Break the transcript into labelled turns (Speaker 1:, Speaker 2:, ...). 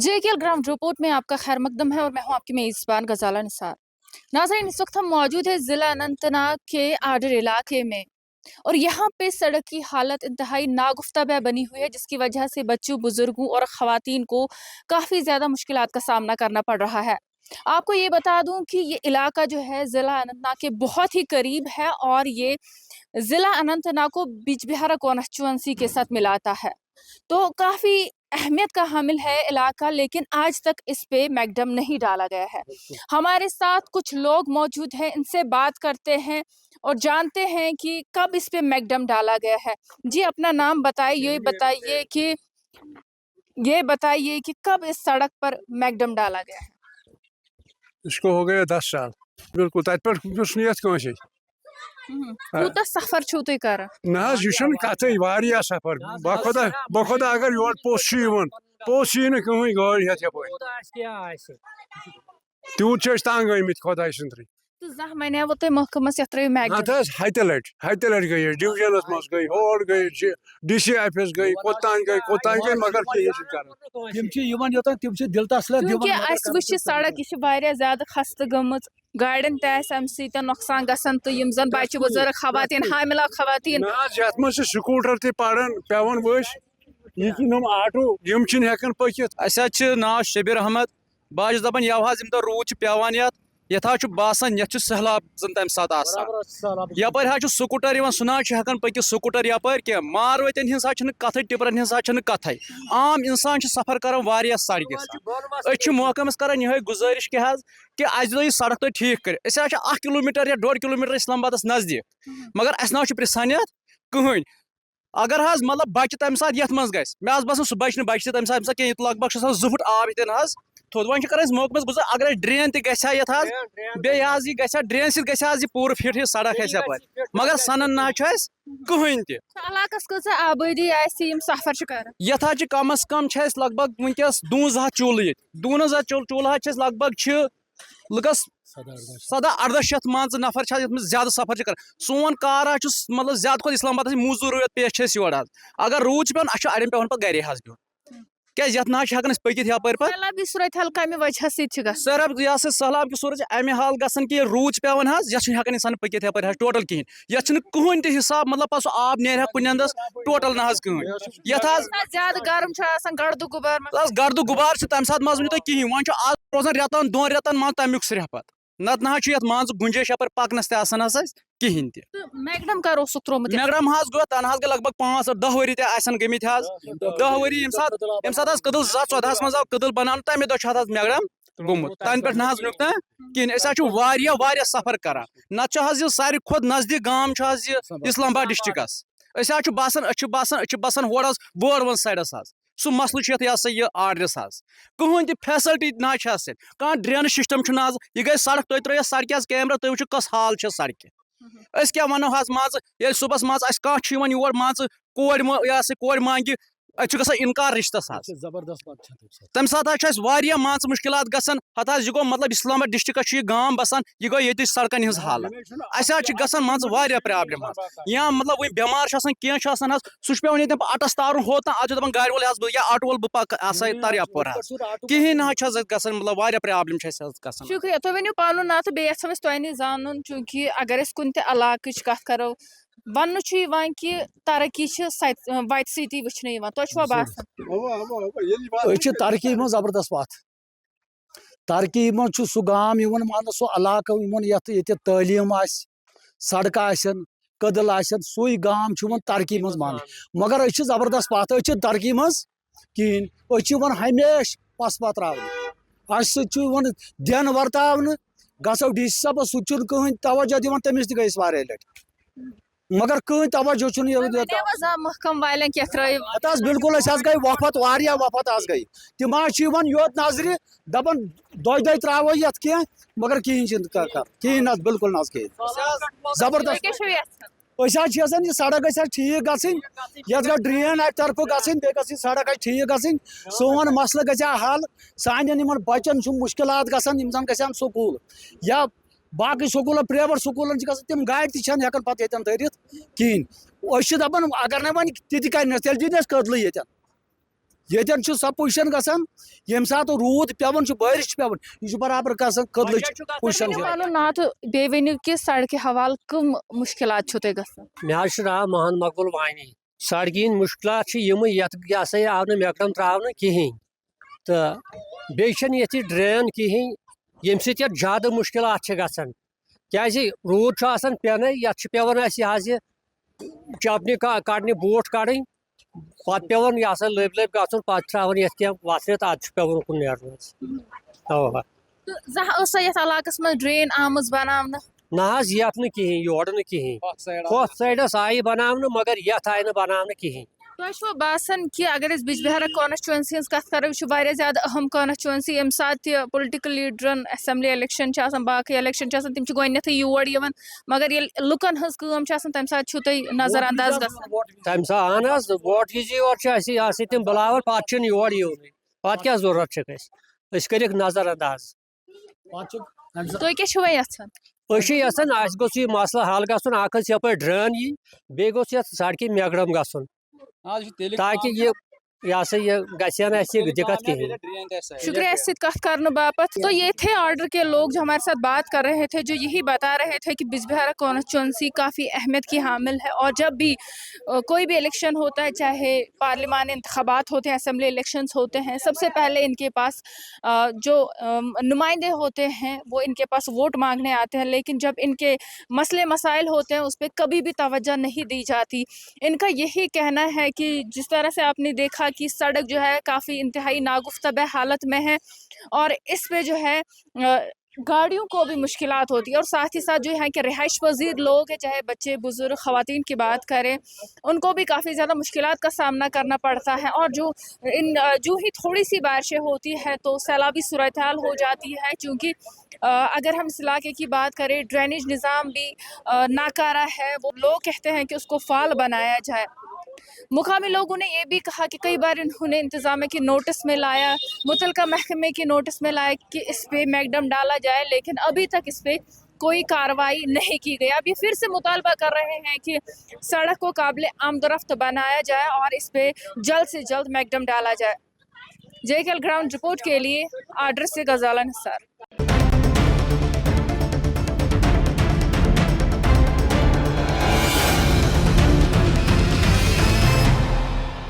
Speaker 1: JKL ground report में आपका खैर मकदम है और मैं हूं आपकी मेज़बान गजाला निसार। नाज़रीन, इस वक्त हम मौजूद है ज़िला अनंतनाग के आडर इलाके में और यहाँ पे सड़क की हालत इंतहाई नागुफ्ता बनी हुई है, जिसकी वजह से बच्चों, बुजुर्गों और ख़वातीन को काफ़ी ज़्यादा मुश्किलात का सामना करना पड़ रहा है। आपको ये बता दूं कि ये इलाका जो है ज़िला अनंतनाग के बहुत ही करीब है और ये ज़िला अनंतनाग को बिजबिहारा कॉन्स्टिट्यूंसी के साथ मिलाता है। तो काफ़ी अहमियत का हामिल है इलाका, लेकिन आज तक इस पे मैकडम नहीं डाला गया है। हमारे साथ कुछ लोग मौजूद हैं, इनसे बात करते हैं और जानते हैं कि कब इस पे मैकडम डाला गया है। जी, अपना नाम बताइए, ये बताइए कि कब इस सड़क पर मैकडम डाला गया है।
Speaker 2: इसको हो गया 10 साल बिल्कुल तत पे
Speaker 1: कूता सफर छो तुई कर
Speaker 2: ना यह कत वारिया सफर बखुदा अगर योर पोस पोस यी कहीं गाड़ी हेत तूत तंग आमित खुदा सन्द्री
Speaker 1: तो जह मैंने वो तो महकमस यत्र मैकडम
Speaker 2: हत्य लट गई डिविजनस मज गई और गई DC ऑफिस गई कोतान गई मगर
Speaker 3: दिल तसलियत
Speaker 1: क्योंकि अस वुच सड़क यह वारिया ज्यादा खस्त गमत गाड़न तम नुकसान गसन तो यम जन बच्चे बुजुर्ग खवातीन हामिला खवातीन
Speaker 2: यथ मज स्कूटर ते पड़न पेवन वश यम आटो यम हेकन पकित
Speaker 3: नाव शबीर अहमद बह दपान यह रूद पेवान यथ बासान ये सहलाब जन तम सात यपर स्कूटर सुना हेकान पकित स्कूटर यपर क्या मारवतन हिंसा कथ टिपरन हिंसा कथ आम इंसान सफर कर सड़क महकमस कर यह गुजारिश कि अ सड़क तुम ठीक कर 1 किलोमीटर या 1.5 किलोमीटर इस्लामाबाद नजदीक मगर अस ना प्रिसानियत कहें अगर मतलब बच्चे तम सात ये मज मे बसान सह बच बच्चे तम सात कह लग भग 2 फुट आब ये थोद वो कर महकमस गुजर अगर ड्रेन तह ड्रेन सह पूर फिट यह सड़क यपर मगर सनन ना कहें
Speaker 1: तलाकस आबादी सफर कर
Speaker 3: ये कम अज कम लग भग वनकस 200 चूल्ह चूल्हा लग भग लुकस 17-18 शत मान नफर ज्यादा सफर कर सोन कार मतलब ज्यादा खुद इस्लामाबाद मजूर पेश योर अगर रूद पे अड़न पे गर बिहन क्या ना पकित यपर सरब यह सैलाब की सूरत अमे हाल गसन कि रूद पेवन यह इंसान पकित यपर टोटल कहें ये कहें तह हिसाब मतलब पे आब नेर कुन अंदस टोटल ना कहें गर्द गुबार तम सात मज वो कहें वो आज रोजान रेतन 2 रेतन मान तमुक सर पत नत ना मान गुंजाइश यपर पकनस कहें
Speaker 1: मैकडम कर
Speaker 3: मैकडम गो तन गई लग भग 5-10 वरी गमित 10 वरी यम सात कदल 2014 मज आव कदल बनान तमे दह मैकडम गोमुत तन पे ना नुक कहें सफर कर नत सारे खुद नजदीक गाम इस्लामाबाद डिस्ट्रिक्ट बसान होड़ बोर वन साइडस सह मसल यह आर्डरस कहें तह फैसिलिटी ना कह ड्रेन सिस्टम आज यह गई सड़क तुम त्रो सड़क कैमरा तुम वो कस हाल सड़क क्या वनो मान सुबह मान कह योर मान कोर मांगे ग इनकार रिश्तस तम सात मान मुश्किलात गसान हत यह गो मतलब इस्लामाबाद डिस्ट्रिक्ट गाम बसान यह गो ये सड़कन हज हालत अस मान प्रॉब्लम या मतलब वो बेमार कह सह पे ये अटस तार होता आज दपान गाड़ वोल या आटो वोल बह तर यपर कहें ना मतलब प्रॉब्लम
Speaker 1: शुक्रिया तुम वो पन ना तो बेस तुम जान चूंकि अगर कुन इलाक कत करो वन कि तरक्की वत सी वुचन तुवा बसान
Speaker 4: तरक्की में जबरदस्त बात तरक्की में सह गाम मान सह इलाक ये तालीम सड़क कदल सू गाम तरक्की मज मान मगर जबरदस्त बात तरक्की मज कहें हमेश पस पत्र वन दिन वर्ताव गो DC साहब सह कहें तवज्जो दिवान तमिस तह गई लट मगर कहीं तवज्जो
Speaker 1: महकम वाले
Speaker 4: बिल्कुल गई वफत वफत गई तम योत नजर दपान दो त्रो ये मगर कहें ना बिल्कुल ना कहें जबरदस्त यह सड़क ठीक गई ड्रेन अ तरफ गई सड़क ठीक गई सोन मसल ग हल सान बचन मुश्किलात गसान गन स्कूल या बाकी स्कूल प्राइवेट स्कूल तम गाड़ तक पे तरित कहें दपान अगर ना वन ती कर तेल दिन कदल ये یتن چھ سب پوزیشن گژھان یم سات روٗد پیوان چھ بارش پیوان یہ چھ برابر گژھان کدلٕچ پوزیشن
Speaker 1: ونُن نا تہٕ بیٚیہِ ؤنِو کہِ سڑکہِ حوالہٕ کٕم مُشکلات چھِو تۄہہِ گژھان؟
Speaker 5: مےٚ حظ چھُ ناو محمد مقبول وانی سڑکہِ ہِنٛدۍ مُشکلات چھِ یِمٕے یتھ یہِ ہسا یہِ آو نہٕ میکڈم تراونہٕ کِہیٖنۍ تہٕ بیٚیہِ چھنہٕ ییٚتہِ ڈرین کِہیٖنۍ ییٚمہِ سۭتۍ یتھ زیادٕ مُشکلات چھِ گژھان کیازِ روٗد چھُ آسان پٮ۪نَے یتھ چھِ پیوان اَسہِ یہِ حظ یہِ چپنہِ کڑنہِ بوٗٹھ کڑٕنۍ پتہٕ پیوان یہِ ہسا لٔبۍ لٔبۍ گژھُن پتہٕ تراوان یتھ کینٛہہ وتھرِتھ اَدٕ چھُ پیوان اُکُن نیرُن حظ اوا
Speaker 1: تہٕ زانٛہہ ٲسا یتھ علاقس منٛز ڈرین آمٕژ بناونہٕ؟
Speaker 5: نہ حظ یتھ نہٕ کِہیٖنۍ یورٕ نہٕ کِہیٖنۍ ہُتھ سایڈس آیہِ بناونہٕ مگر یتھ آیہِ نہٕ بناونہٕ کِہیٖنۍ
Speaker 1: تۄہہِ چھُوا باسان کہِ اگر أسۍ بِجبِہارا کانسچُونسی ہٕنٛز کتھ کرو یہِ چھُ واریاہ زیادٕ اہم کانسچُونسی ییٚمہِ ساتہٕ تہِ پُلٹِکل لیٖڈرن ایسمبلی الیکشن چھِ آسان باقٕے الیکشن چھِ آسان تِم چھِ گۄڈٕنیتھٕے یور یِوان مگر ییٚلہِ لُکن ہٕنٛز کٲم چھِ آسان تمہِ ساتہٕ چھُو تُہۍ نظر انداز گژھان
Speaker 5: تمہِ ساتہٕ اہن حظ ووٹ وِزِ یور چھِ اَسہِ یہ ہسا تِم بُلاوان پتہٕ چھِنہٕ یور یِونٕے پتہٕ کیٛاہ ضروٗرت چھکھ اَسہِ أسۍ کٔرِکھ نظر انداز
Speaker 1: تُہۍ کیٛاہ چھِو وۄنۍ یژھان؟
Speaker 5: أسۍ چھِ یژھان اَسہِ گوٚژھ یہِ مسلہٕ حل گژھُن اکھ حظ یپٲرۍ ڈرٛین یی بیٚیہِ گوٚژھ یتھ سڑکہِ میکڈم گژھن تاکہ یہ ہسا یہ گژھِ نہٕ اَسہِ یہِ دِقت کِہیٖنۍ
Speaker 1: شکریہ اس سے کت کرنے باپت تو یہ تھے آرڈر کے لوگ جو ہمارے ساتھ بات کر رہے تھے جو یہی بتا رہے تھے کہ بجبہارا کانسٹیچوئنسی کافی اہمیت کی حامل ہے اور جب بھی کوئی بھی الیکشن ہوتا ہے چاہے پارلیمان انتخابات ہوتے ہیں اسمبلی الیکشنز ہوتے ہیں سب سے پہلے ان کے پاس جو نمائندے ہوتے ہیں وہ ان کے پاس ووٹ مانگنے آتے ہیں لیکن جب ان کے مسئلے مسائل ہوتے ہیں اس پہ کبھی بھی توجہ نہیں دی جاتی. ان کا یہی کہنا ہے کہ جس طرح سے آپ نے دیکھا کہ سڑک جو ہے کافی انتہائی ناگفتہ حالت میں ہے اور اس پہ جو ہے گاڑیوں کو بھی مشکلات ہوتی ہے اور ساتھ ہی ساتھ جو ہے کہ رہائش پذیر لوگ ہیں چاہے بچے بزرگ خواتین کی بات کریں ان کو بھی کافی زیادہ مشکلات کا سامنا کرنا پڑتا ہے اور جو ہی تھوڑی سی بارشیں ہوتی ہے تو سیلابی صورتحال ہو جاتی ہے کیونکہ اگر ہم اس علاقے کی بات کریں ڈرینیج نظام بھی ناکارہ ہے. وہ لوگ کہتے ہیں کہ اس کو فعال بنایا جائے. مقامی لوگوں نے یہ بھی کہا کہ کئی بار انہوں نے انتظامیہ کے نوٹس میں لایا متعلقہ محکمے کے نوٹس میں لایا کہ اس پہ میکڈم ڈالا جائے لیکن ابھی تک اس پہ کوئی کارروائی نہیں کی گئی. اب یہ پھر سے مطالبہ کر رہے ہیں کہ سڑک کو قابل آمد و رفت بنایا جائے اور اس پہ جلد سے جلد میکڈم ڈالا جائے. JKL گراؤنڈ رپورٹ کے لیے آرڈر سے غزالہ نثار.